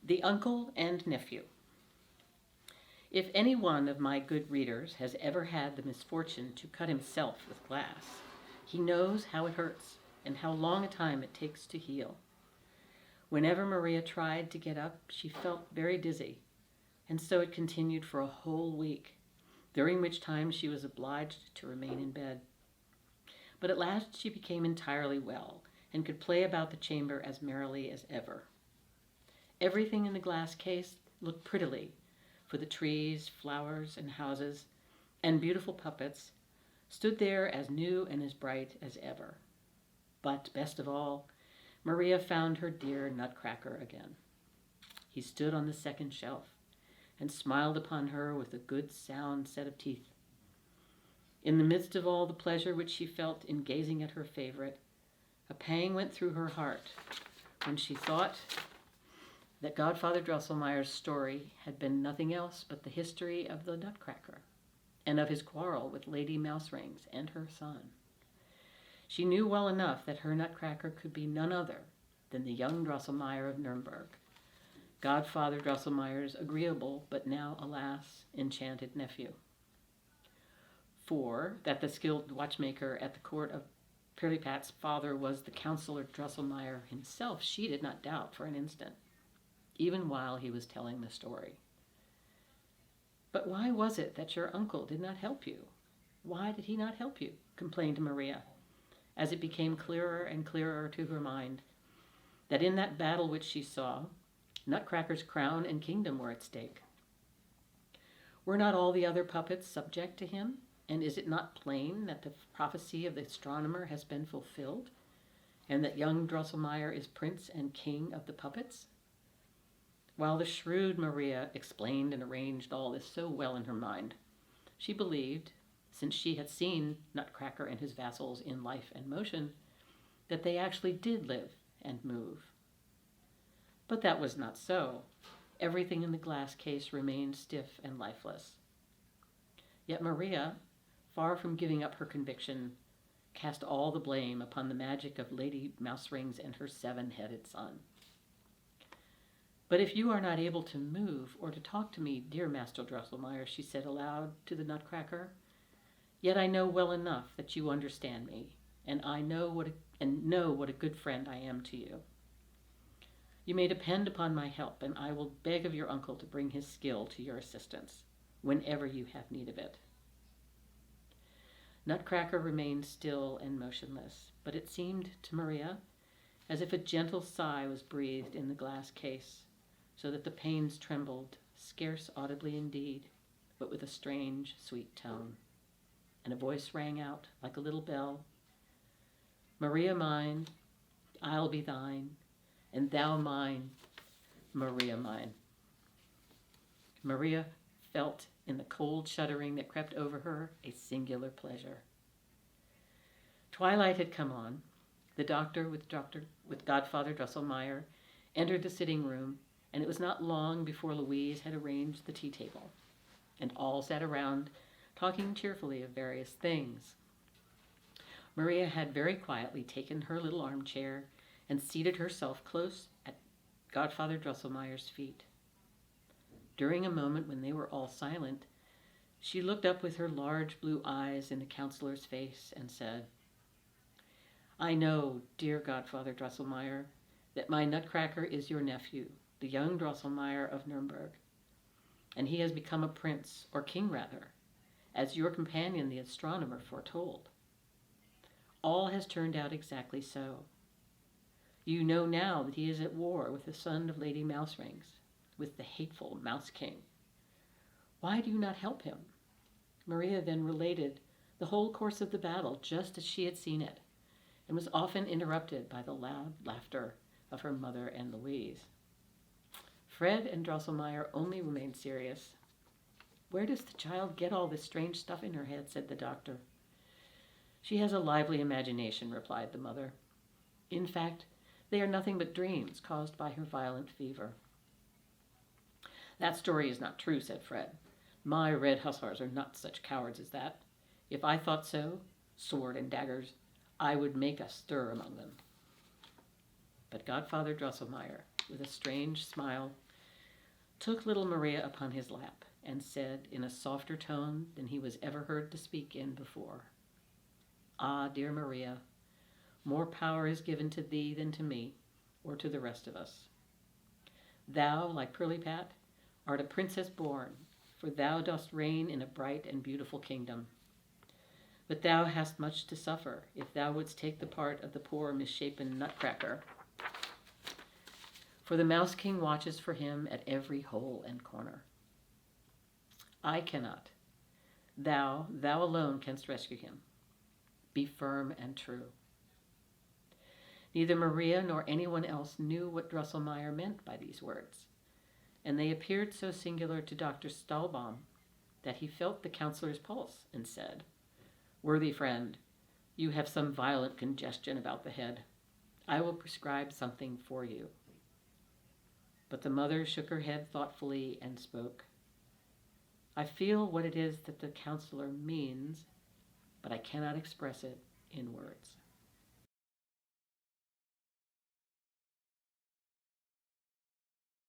The Uncle and Nephew. If any one of my good readers has ever had the misfortune to cut himself with glass, he knows how it hurts and how long a time it takes to heal. Whenever Maria tried to get up, she felt very dizzy, and so it continued for a whole week, during which time she was obliged to remain in bed. But at last she became entirely well, and could play about the chamber as merrily as ever. Everything in the glass case looked prettily, for the trees, flowers, and houses, and beautiful puppets stood there as new and as bright as ever. But, best of all, Maria found her dear Nutcracker again. He stood on the second shelf and smiled upon her with a good sound set of teeth. In the midst of all the pleasure which she felt in gazing at her favorite, a pang went through her heart when she thought that Godfather Drosselmeyer's story had been nothing else but the history of the Nutcracker and of his quarrel with Lady Mouserings and her son. She knew well enough that her Nutcracker could be none other than the young Drosselmeyer of Nuremberg, Godfather Drosselmeyer's agreeable but now, alas, enchanted nephew. For that the skilled watchmaker at the court of Pirlipat's father was the Councillor Drosselmeyer himself, she did not doubt for an instant, even while he was telling the story. But why was it that your uncle did not help you? Why did he not help you? Complained Maria, as it became clearer and clearer to her mind that in that battle which she saw, Nutcracker's crown and kingdom were at stake. Were not all the other puppets subject to him? And is it not plain that the prophecy of the astronomer has been fulfilled, and that young Drosselmeyer is prince and king of the puppets? While the shrewd Maria explained and arranged all this so well in her mind, she believed, since she had seen Nutcracker and his vassals in life and motion, that they actually did live and move. But that was not so. Everything in the glass case remained stiff and lifeless. Yet Maria, far from giving up her conviction, cast all the blame upon the magic of Lady Mouserings and her seven-headed son. But if you are not able to move or to talk to me, dear Master Drosselmeyer, she said aloud to the Nutcracker, yet I know well enough that you understand me, and I know what a good friend I am to you. You may depend upon my help, and I will beg of your uncle to bring his skill to your assistance whenever you have need of it. Nutcracker remained still and motionless, but it seemed to Maria as if a gentle sigh was breathed in the glass case, so that the panes trembled, scarce audibly indeed, but with a strange, sweet tone. And a voice rang out like a little bell, Maria mine, I'll be thine, and thou mine, Maria mine. Maria felt in the cold shuddering that crept over her a singular pleasure. Twilight had come on. The doctor with Godfather Drosselmeyer entered the sitting room, and it was not long before Louise had arranged the tea table, and all sat around talking cheerfully of various things. Maria had very quietly taken her little armchair and seated herself close at Godfather Drosselmeyer's feet. During a moment when they were all silent, she looked up with her large blue eyes in the counselor's face and said, I know, dear Godfather Drosselmeyer, that my Nutcracker is your nephew, the young Drosselmeyer of Nuremberg, and he has become a prince, or king rather, as your companion the astronomer foretold. All has turned out exactly so. You know now that he is at war with the son of Lady Mouserings, with the hateful Mouse King. Why do you not help him? Maria then related the whole course of the battle just as she had seen it, and was often interrupted by the loud laughter of her mother and Louise. Fred and Drosselmeyer only remained serious. Where does the child get all this strange stuff in her head? Said the doctor. She has a lively imagination, replied the mother. In fact, they are nothing but dreams caused by her violent fever. That story is not true, said Fred. My red hussars are not such cowards as that. If I thought so, sword and daggers, I would make a stir among them. But Godfather Drosselmeyer, with a strange smile, took little Maria upon his lap, and said in a softer tone than he was ever heard to speak in before, "Ah, dear Maria, more power is given to thee than to me, or to the rest of us. Thou, like Pirlipat, art a princess born, for thou dost reign in a bright and beautiful kingdom. But thou hast much to suffer if thou wouldst take the part of the poor misshapen Nutcracker. For the Mouse King watches for him at every hole and corner. I cannot. Thou alone canst rescue him. Be firm and true." Neither Maria nor anyone else knew what Drosselmeyer meant by these words, and they appeared so singular to Dr. Stahlbaum that he felt the counselor's pulse and said, "Worthy friend, you have some violent congestion about the head. I will prescribe something for you." But the mother shook her head thoughtfully and spoke. "I feel what it is that the counselor means, but I cannot express it in words."